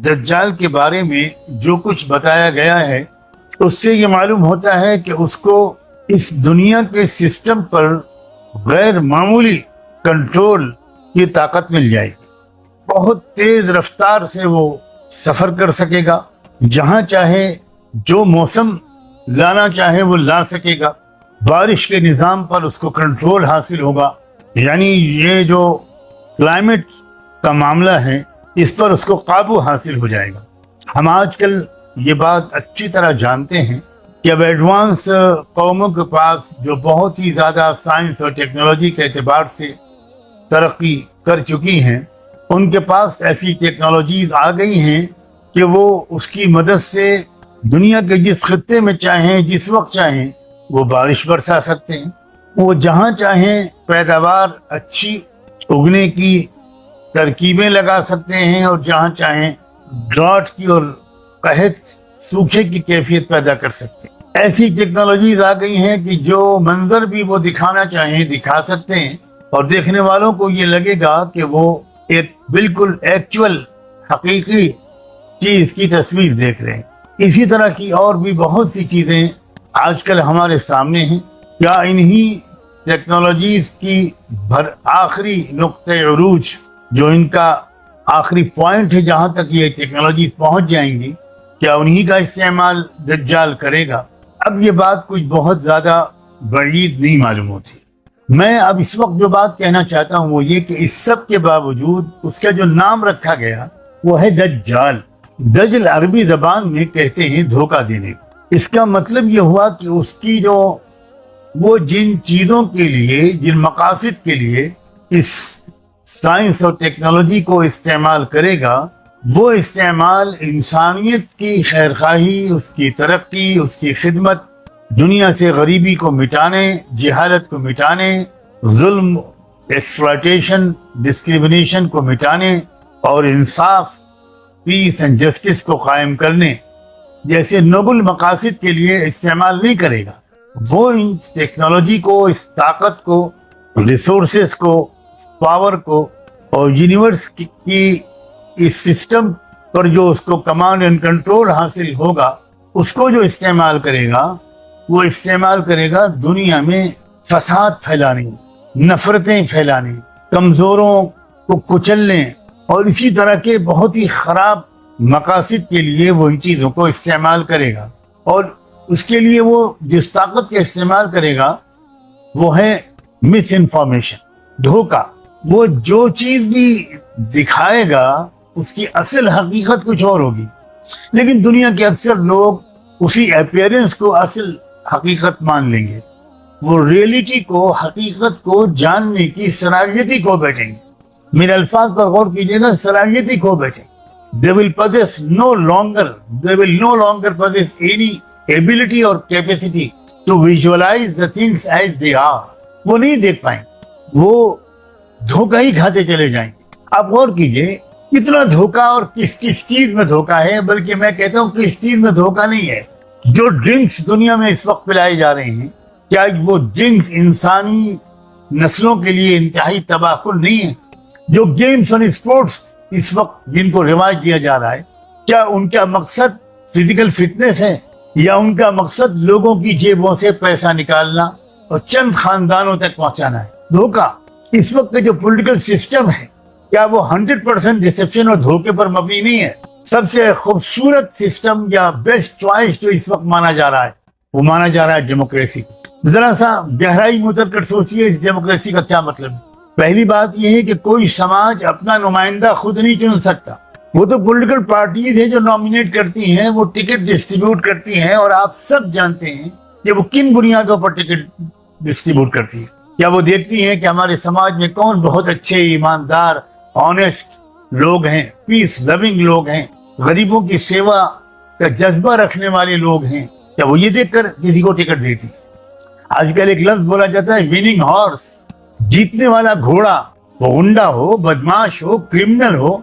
دجال کے بارے میں جو کچھ بتایا گیا ہے اس سے یہ معلوم ہوتا ہے کہ اس کو اس دنیا کے سسٹم پر غیر معمولی کنٹرول کی طاقت مل جائے گی. بہت تیز رفتار سے وہ سفر کر سکے گا، جہاں چاہے جو موسم لانا چاہے وہ لا سکے گا. بارش کے نظام پر اس کو کنٹرول حاصل ہوگا. یعنی یہ جو کلائمیٹ کا معاملہ ہے اس پر اس کو قابو حاصل ہو جائے گا. ہم آج کل یہ بات اچھی طرح جانتے ہیں کہ اب ایڈوانس قوموں کے پاس جو بہت ہی زیادہ سائنس اور ٹیکنالوجی کے اعتبار سے ترقی کر چکی ہیں، ان کے پاس ایسی ٹیکنالوجیز آ گئی ہیں کہ وہ اس کی مدد سے دنیا کے جس خطے میں چاہیں جس وقت چاہیں وہ بارش برسا سکتے ہیں. وہ جہاں چاہیں پیداوار اچھی اگنے کی ترکیبیں لگا سکتے ہیں اور جہاں چاہیں ڈراٹ کی اور قحط سوکھے کی کیفیت پیدا کر سکتے ہیں. ایسی ٹیکنالوجیز آ گئی ہیں کہ جو منظر بھی وہ دکھانا چاہیں دکھا سکتے ہیں اور دیکھنے والوں کو یہ لگے گا کہ وہ ایک بالکل ایکچول حقیقی چیز کی تصویر دیکھ رہے ہیں. اسی طرح کی اور بھی بہت سی چیزیں آج کل ہمارے سامنے ہیں. کیا انہی ٹیکنالوجیز کی آخری نقطۂ عروج جو ان کا آخری پوائنٹ ہے جہاں تک یہ ٹیکنالوجیز پہنچ جائیں گی، کیا انہی کا استعمال دجال کرے گا؟ اب یہ بات کچھ بہت زیادہ بعید نہیں معلوم ہوتی. میں اب اس وقت جو بات کہنا چاہتا ہوں وہ یہ کہ اس سب کے باوجود اس کا جو نام رکھا گیا وہ ہے دجال. دجل عربی زبان میں کہتے ہیں دھوکہ دینے کو. اس کا مطلب یہ ہوا کہ اس کی جو وہ جن چیزوں کے لیے جن مقاصد کے لیے اس سائنس اور ٹیکنالوجی کو استعمال کرے گا، وہ استعمال انسانیت کی خیرخواہی، اس کی ترقی، اس کی خدمت، دنیا سے غریبی کو مٹانے، جہالت کو مٹانے، ظلم، ایکسپلائٹیشن، ڈسکریمنیشن کو مٹانے اور انصاف، پیس اینڈ جسٹس کو قائم کرنے جیسے نوبل مقاصد کے لیے استعمال نہیں کرے گا. وہ ان ٹیکنالوجی کو، اس طاقت کو، ریسورسز کو، پاور کو اور یونیورس کی اس سسٹم پر جو اس کو کمانڈ اینڈ کنٹرول حاصل ہوگا، اس کو جو استعمال کرے گا وہ استعمال کرے گا دنیا میں فساد پھیلانے، نفرتیں پھیلانے، کمزوروں کو کچلنے اور اسی طرح کے بہت ہی خراب مقاصد کے لیے وہ ان چیزوں کو استعمال کرے گا. اور اس کے لیے وہ جس طاقت کا استعمال کرے گا وہ ہے مس انفارمیشن، دھوکہ. وہ جو چیز بھی دکھائے گا اس کی اصل حقیقت کچھ اور ہوگی، لیکن دنیا کے اکثر لوگ اسی اپیئرنس کو اصل حقیقت مان لیں گے. وہ ریئلٹی کو، حقیقت کو جاننے کی صلاحیتی کو بیٹھیں گے. میرے الفاظ پر غور کیجیے گا، صلاحیتی کو بیٹھیں. They will no longer possess any ability or capacity to visualize the things as they are. وہ نہیں دیکھ پائیں، وہ دھوکہ ہی کھاتے چلے جائیں گے. آپ غور کیجئے کتنا دھوکہ اور کس کس چیز میں دھوکہ ہے، بلکہ میں کہتا ہوں کہ اس چیز میں دھوکہ نہیں ہے. جو ڈرنکس دنیا میں اس وقت پلائے جا رہے ہیں، کیا وہ ڈرنکس انسانی نسلوں کے لیے انتہائی تباہ کن نہیں ہے؟ جو گیمز اور اسپورٹس اس وقت جن کو رواج دیا جا رہا ہے، کیا ان کا مقصد فزیکل فٹنس ہے یا ان کا مقصد لوگوں کی جیبوں سے پیسہ نکالنا اور چند خاندانوں تک پہنچانا ہے؟ دھوکہ. اس وقت کا جو پولیٹیکل سسٹم ہے کیا وہ 100% ڈسیپشن اور دھوکے پر مبنی نہیں ہے؟ سب سے خوبصورت سسٹم یا بیسٹ چوائس جو اس وقت مانا جا رہا ہے وہ مانا جا رہا ہے ڈیموکریسی. ذرا سا گہرائی میں اتر کر سوچیے اس ڈیموکریسی کا کیا مطلب ہے. پہلی بات یہ ہے کہ کوئی سماج اپنا نمائندہ خود نہیں چن سکتا. وہ تو پولیٹیکل پارٹیز ہیں جو نامینیٹ کرتی ہیں، وہ ٹکٹ ڈسٹریبیوٹ کرتی ہیں، اور آپ سب جانتے ہیں کہ وہ کن بنیادوں پر ٹکٹ ڈسٹریبیوٹ کرتی ہیں. کیا وہ دیکھتی ہیں کہ ہمارے سماج میں کون بہت اچھے، ایماندار، آنیسٹ لوگ ہیں، پیس لوننگ لوگ ہیں، غریبوں کی سیوا کا جذبہ رکھنے والے لوگ ہیں؟ کیا وہ یہ دیکھ کر کسی کو ٹکٹ دیتی ہے؟ آج کل ایک لفظ بولا جاتا ہے وننگ ہارس، جیتنے والا گھوڑا. وہ غنڈا ہو، بدماش ہو، کرمنل ہو،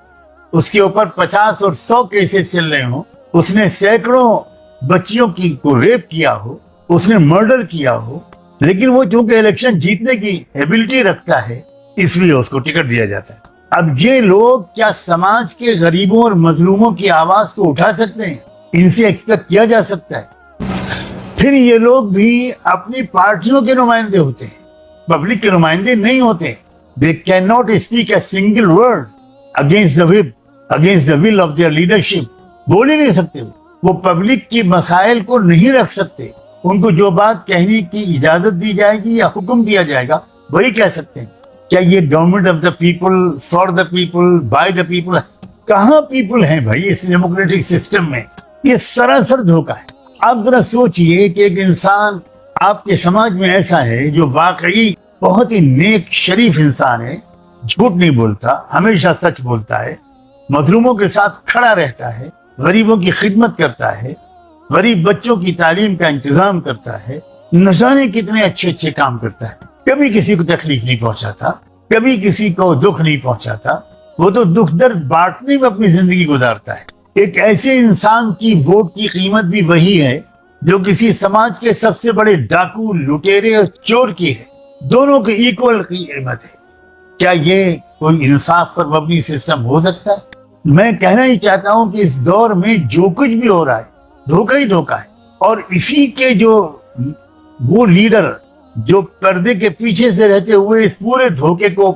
اس کے اوپر 50 اور 100 کیسز چل رہے ہوں، اس نے سینکڑوں بچیوں کی کو ریپ کیا ہو، اس نے مرڈر کیا ہو، لیکن وہ چونکہ الیکشن جیتنے کی ایبلٹی رکھتا ہے اس لیے اس کو ٹکٹ دیا جاتا ہے. اب یہ لوگ کیا سماج کے غریبوں اور مظلوموں کی آواز کو اٹھا سکتے ہیں؟ ان سے ایکسپیکٹ کیا جا سکتا ہے؟ پھر یہ لوگ بھی اپنی پارٹیوں کے نمائندے ہوتے ہیں، پبلک کے نمائندے نہیں ہوتے. They cannot speak a single word against the will of their leadership. بول ہی نہیں سکتے. وہ پبلک کی مسائل کو نہیں رکھ سکتے. ان کو جو بات کہنے کی اجازت دی جائے گی یا حکم دیا جائے گا وہی کہہ سکتے ہیں. کیا یہ government of the people, for the people, by the people? کہاں پیپل ہیں بھائی اس ڈیموکریٹک سسٹم میں؟ یہ سراسر دھوکہ ہے. آپ ذرا سوچئے کہ ایک انسان آپ کے سماج میں ایسا ہے جو واقعی بہت ہی نیک شریف انسان ہے، جھوٹ نہیں بولتا، ہمیشہ سچ بولتا ہے، مظلوموں کے ساتھ کھڑا رہتا ہے، غریبوں کی خدمت کرتا ہے، غریب بچوں کی تعلیم کا انتظام کرتا ہے، نہ جانے کتنے اچھے اچھے کام کرتا ہے، کبھی کسی کو تکلیف نہیں پہنچاتا، کبھی کسی کو دکھ نہیں پہنچاتا. وہ تو دکھ درد بانٹنے میں اپنی زندگی گزارتا ہے. ایک ایسے انسان کی ووٹ کی قیمت بھی وہی ہے جو کسی سماج کے سب سے بڑے ڈاکو، لٹیرے اور چور کی ہے. دونوں کی ایکول قیمت ہے. کیا یہ کوئی انصاف پر مبنی سسٹم ہو سکتا ہے؟ میں کہنا ہی چاہتا ہوں کہ اس دور میں جو کچھ بھی ہو رہا ہے دھوکہ ہی دھوکہ ہے. اور اسی کے جو وہ لیڈر جو پردے کے پیچھے سے رہتے ہوئے اس پورے دھوکے کو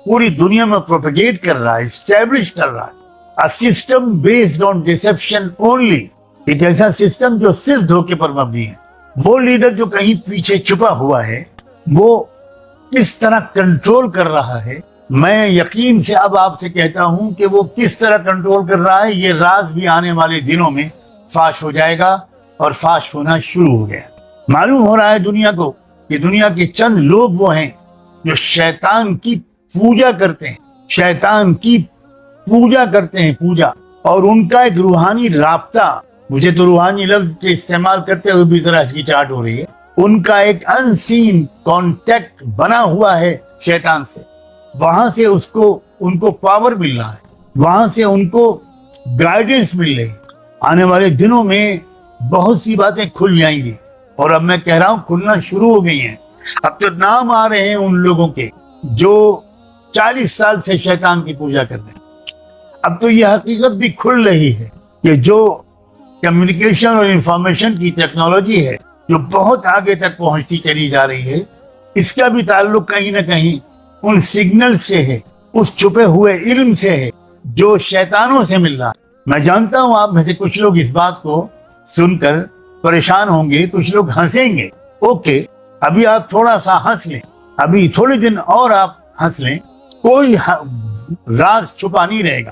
پوری دنیا میں پروپیگیٹ کر رہا ہے، اسٹیبلش کر رہا ہے. A system based on deception only. ایک ایسا سسٹم جو صرف دھوکے پر مبنی ہے. وہ لیڈر جو کہیں پیچھے چھپا ہوا ہے وہ کس طرح کنٹرول کر رہا ہے، میں یقین سے اب آپ سے کہتا ہوں کہ وہ کس طرح کنٹرول کر رہا ہے یہ راز بھی آنے والے دنوں میں فاش ہو جائے گا، اور فاش ہونا شروع ہو گیا. معلوم ہو رہا ہے دنیا کو کہ دنیا کے چند لوگ وہ ہیں جو شیطان کی پوجا کرتے ہیں، شیطان کی پوجا کرتے ہیں، پوجا. اور ان کا ایک روحانی رابطہ، مجھے تو روحانی لفظ کے استعمال کرتے ہوئے بھی ذرا ہچکچاہٹ ہو رہی ہے، ان کا ایک ان سین کانٹیکٹ بنا ہوا ہے شیطان سے. وہاں سے ان کو پاور مل رہا ہے، وہاں سے ان کو گائیڈنس مل رہی ہے. آنے والے دنوں میں بہت سی باتیں کھل جائیں گی، اور اب میں کہہ رہا ہوں کھلنا شروع ہو گئی ہیں. اب تو نام آ رہے ہیں ان لوگوں کے جو 40 سال سے شیطان کی پوجا کر رہے ہیں. اب تو یہ حقیقت بھی کھل رہی ہے کہ جو کمیونیکیشن اور انفارمیشن کی ٹیکنالوجی ہے جو بہت آگے تک پہنچتی چلی جا رہی ہے، اس کا بھی تعلق کہیں نہ کہیں ان سگنل سے ہے، اس چھپے ہوئے علم سے ہے جو شیطانوں سے مل رہا ہے. میں جانتا ہوں آپ میں سے کچھ لوگ اس بات کو سن کر پریشان ہوں گے، کچھ لوگ ہنسیں گے. اوکے، ابھی آپ تھوڑا سا ہنس لیں، ابھی تھوڑے دن اور آپ ہنس لیں، کوئی راز چھپا نہیں رہے گا.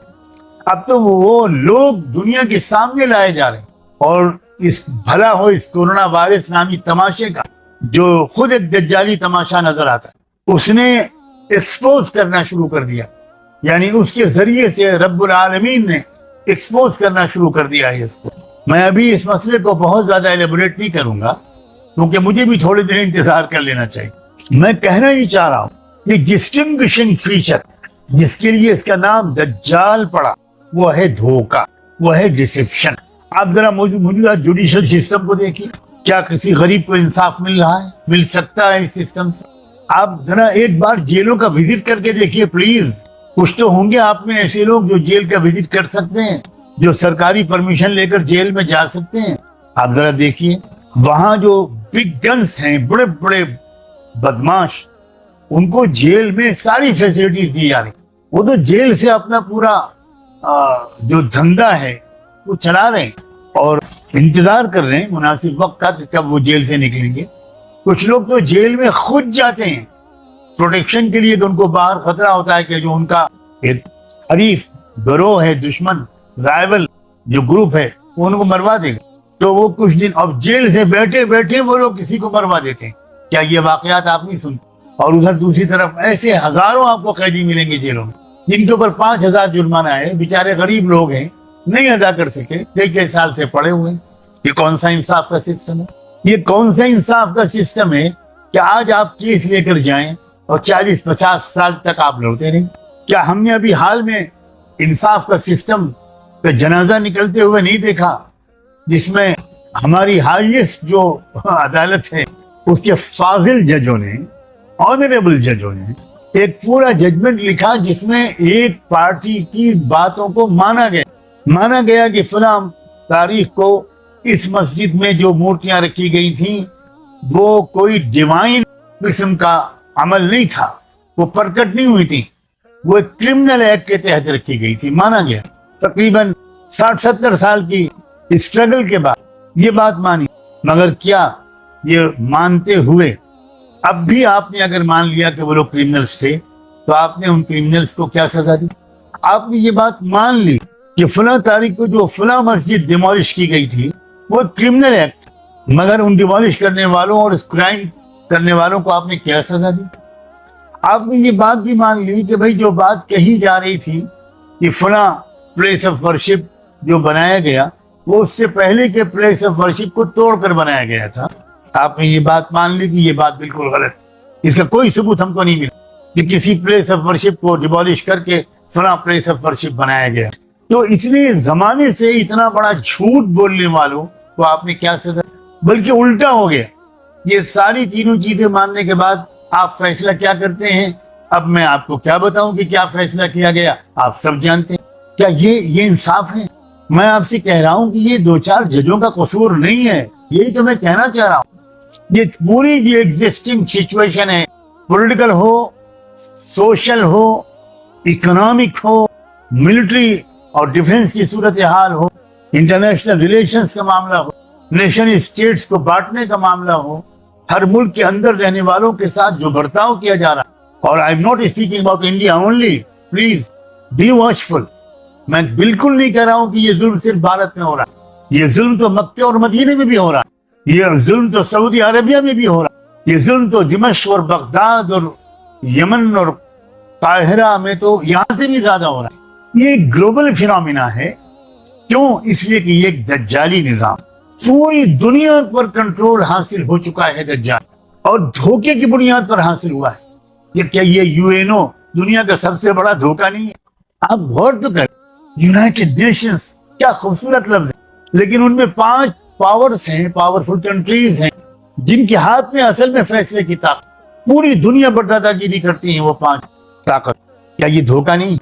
اب تو وہ لوگ دنیا کے سامنے لائے جا رہے ہیں، اور اس بھلا ہو اس کورونا وائرس نامی تماشے کا جو خود ایک دجالی تماشا نظر آتا ہے، اس نے ایکسپوز کرنا شروع کر دیا. یعنی اس کے ذریعے سے رب العالمین نے ایکسپوز کرنا شروع کر دیا ہے اس کو. میں ابھی اس مسئلے کو بہت زیادہ ایلیبوریٹ نہیں کروں گا کیونکہ مجھے بھی تھوڑے دن انتظار کر لینا چاہیے. میں کہنا ہی چاہ رہا ہوں کہ ڈسٹنگوشنگ فیچر جس کے لیے اس کا نام دجال پڑا وہ ہے دھوکہ، وہ ہے ڈسیپشن. آپ ذرا موجودہ جوڈیشل سسٹم کو دیکھیے، کیا کسی غریب کو انصاف مل رہا ہے؟ مل سکتا ہے اس سسٹم سے؟ آپ ذرا ایک بار جیلوں کا وزٹ کر کے دیکھیے پلیز. کچھ تو ہوں گے آپ میں ایسے لوگ جو جیل کا وزٹ کر سکتے ہیں، جو سرکاری پرمیشن لے کر جیل میں جا سکتے ہیں. آپ ذرا دیکھیے وہاں جو بگ گنس ہیں، بڑے بڑے بدماش، ان کو جیل میں ساری فیسلٹیز دی جا رہی. وہ تو جیل سے اپنا پورا جو دھندا ہے وہ چلا رہے ہیں اور انتظار کر رہے ہیں مناسب وقت کا کہ کب وہ جیل سے نکلیں گے. کچھ لوگ تو جیل میں خود جاتے ہیں پروٹیکشن کے لیے، کہ ان کو باہر خطرہ ہوتا ہے کہ جو ان کا ایک حریف گروہ ہے، دشمن، رائول جو گروپ ہے، وہ ان کو مروا دے گا. تو وہ کچھ دن اب جیل سے بیٹھے بیٹھے وہ لوگ کسی کو مروا دیتے ہیں. کیا یہ واقعات آپ نہیں سنتے؟ اور ادھر دوسری طرف ایسے ہزاروں آپ کو قیدی ملیں گے جیلوں میں جن کے اوپر 5,000 جرمانہ ہے. بیچارے غریب لوگ ہیں، نہیں ادا کر سکے، کئی سال سے پڑے ہوئے ہیں. یہ کون سا انصاف کا سسٹم ہے؟ یہ کون سا انصاف کا سسٹم ہے کہ آج آپ کیس لے کر جائیں اور 40-50 سال تک آپ لڑتے رہیں؟ کیا ہم نے ابھی حال میں انصاف کا سسٹم کا جنازہ نکلتے ہوئے نہیں دیکھا، جس میں ہماری ہائیسٹ جو عدالت ہے اس کے فاضل ججوں نے، آنریبل ججوں نے ایک پورا ججمنٹ لکھا جس میں ایک پارٹی کی باتوں کو مانا گیا کہ فلاں تاریخ کو اس مسجد میں جو مورتیاں رکھی گئی تھیں وہ کوئی ڈیوائن قسم کا عمل نہیں تھا، وہ پرکٹ نہیں ہوئی تھی، وہ ایک کرمنل ایکٹ کے تحت رکھی گئی تھی، مانا گیا۔ تقریباً 60-70 سال کی اسٹرگل کے بعد یہ بات مانی، مگر کیا یہ مانتے ہوئے اب بھی آپ نے اگر مان لیا کہ وہ لوگ کرمنلز تھے تو آپ نے ان کرمنلز کو کیا سزا دی؟ آپ نے یہ بات مان لی کہ فلاں تاریخ کو جو فلاں مسجد ڈیمولش کی گئی تھی وہ کرمنل ایکٹ، مگر ان ڈیمولش کرنے والوں اور اس کرائم کرنے والوں کو آپ نے کیا سزا دی؟ آپ نے یہ بات بھی مان لی کہ بھئی جو بات کہی جا رہی تھی کہ فلاں پلیس آف ورشپ جو بنایا گیا وہ اس سے پہلے کے پلیس آف ورشپ کو توڑ کر بنایا گیا تھا، آپ نے یہ بات مان لی کہ یہ بات بالکل غلط، اس کا کوئی ثبوت ہم کو نہیں ملا کہ کسی پلیس آف ورشپ کو ڈیمولش کر کے فلاں پلیس آف ورشپ بنایا گیا۔ تو اتنے زمانے سے اتنا بڑا جھوٹ بولنے والوں کو آپ نے کیا سزا؟ بلکہ الٹا ہو گیا، یہ ساری تینوں چیزیں ماننے کے بعد آپ فیصلہ کیا کرتے ہیں؟ اب میں آپ کو کیا بتاؤں کہ کیا فیصلہ کیا گیا، آپ سب جانتے ہیں۔ کیا یہ انصاف ہے؟ میں آپ سے کہہ رہا ہوں کہ یہ 2-4 ججوں کا قصور نہیں ہے، یہی تو میں کہنا چاہ رہا ہوں۔ یہ پوری جو ایگزسٹنگ سچویشن ہے، پولیٹیکل ہو، سوشل ہو، اکنامک ہو، ملٹری اور ڈیفنس کی صورتحال ہو، انٹرنیشنل ریلیشنز کا معاملہ ہو، نیشن اسٹیٹس کو بانٹنے کا معاملہ ہو، ہر ملک کے اندر رہنے والوں کے ساتھ جو برتاؤ کیا جا رہا ہے، اور I am not speaking about India only, please be watchful, میں بالکل نہیں کہہ رہا ہوں کہ یہ ظلم صرف بھارت میں ہو رہا ہے، یہ ظلم تو مکہ اور مدینے میں بھی ہو رہا ہے، یہ ظلم تو سعودی عربیہ میں بھی ہو رہا ہے، یہ ظلم تو دمشق اور بغداد اور یمن اور قاہرہ میں تو یہاں سے بھی زیادہ ہو رہا ہے۔ یہ ایک گلوبل فینومینا ہے، کیوں؟ اس لیے کہ یہ ایک دجالی نظام، پوری دنیا پر کنٹرول حاصل ہو چکا ہے دجال، اور دھوکے کی بنیاد پر حاصل ہوا ہے۔ یہ کیا یہ یو دنیا کا سب سے بڑا دھوکہ نہیں ہے؟ آپ غور تو کریں، یونائٹڈ نیشنز کیا خوبصورت لفظ ہے، لیکن ان میں 5 پاورز ہیں، پاورفل کنٹریز ہیں جن کے ہاتھ میں اصل میں فیصلے کی طاقت، پوری دنیا پر دادا گیری کرتی ہیں وہ 5 طاقت۔ کیا یہ دھوکہ نہیں؟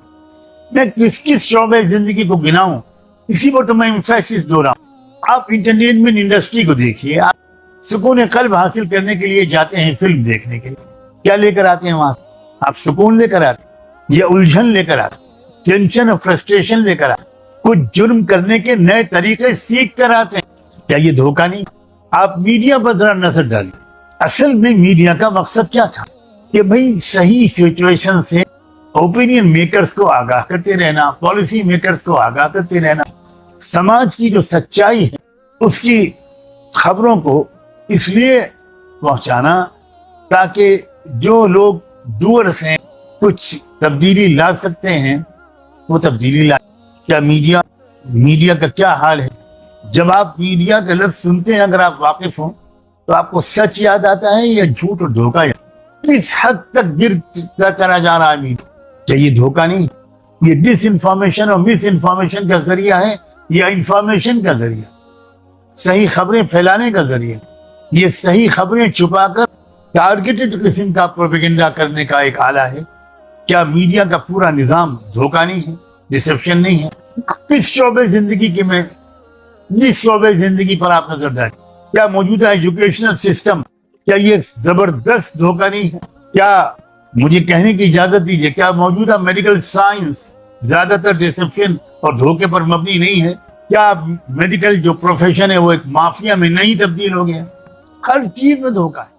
میں کس شعبے زندگی کو گناؤں، اسی پر تو میں ایمفیسس دو رہا ہوں۔ آپ انٹرٹینمنٹ انڈسٹری کو دیکھیے، آپ سکون قلب حاصل کرنے کے لیے جاتے ہیں فلم دیکھنے کے لیے، کیا لے کر آتے ہیں وہاں سے؟ آپ سکون لے کر آتے ہیں یا الجھن لے کر آتے ہیں، ٹینشن اور فرسٹریشن لے کر آتے ہیں، کچھ جرم کرنے کے نئے طریقے سیکھ کر آتے ہیں؟ کیا یہ دھوکہ نہیں؟ آپ میڈیا پر ذرا نظر ڈالیں، اصل میں میڈیا کا مقصد کیا تھا؟ کہ بھئی صحیح سچویشن سے اوپینین میکرز کو آگاہ کرتے رہنا، پالیسی میکرز کو آگاہ کرتے رہنا، سماج کی جو سچائی ہے اس کی خبروں کو اس لیے پہنچانا تاکہ جو لوگ ڈوئرز ہیں کچھ تبدیلی لا سکتے ہیں وہ تبدیلی لا۔ کیا میڈیا کا کیا حال ہے؟ جب آپ میڈیا کا لفظ سنتے ہیں، اگر آپ واقف ہوں تو آپ کو سچ یاد آتا ہے یا جھوٹ اور دھوکہ؟ اس حد تک گر کرا جا رہا ہے میڈیا، کیا یہ دھوکہ نہیں؟ یہ ڈس انفارمیشن اور مس انفارمیشن کا ذریعہ ہے یا انفارمیشن کا ذریعہ، صحیح خبریں پھیلانے کا ذریعہ؟ یہ صحیح خبریں چھپا کر ٹارگیٹڈ قسم کا پروپیگنڈا کرنے کا ایک آلہ ہے۔ کیا میڈیا کا پورا نظام دھوکہ نہیں ہے، ڈسپشن نہیں ہے؟ کس شعبے زندگی کے میں جس شعبے زندگی پر آپ نظر ڈالیں، کیا موجودہ ایجوکیشنل سسٹم، کیا یہ زبردست دھوکہ نہیں ہے؟ کیا مجھے کہنے کی اجازت دیجیے، کیا موجودہ میڈیکل سائنس زیادہ تر ڈسپشن اور دھوکے پر مبنی نہیں ہے؟ کیا میڈیکل جو پروفیشن ہے وہ ایک مافیا میں نہیں تبدیل ہو گیا؟ ہر چیز میں دھوکہ ہے۔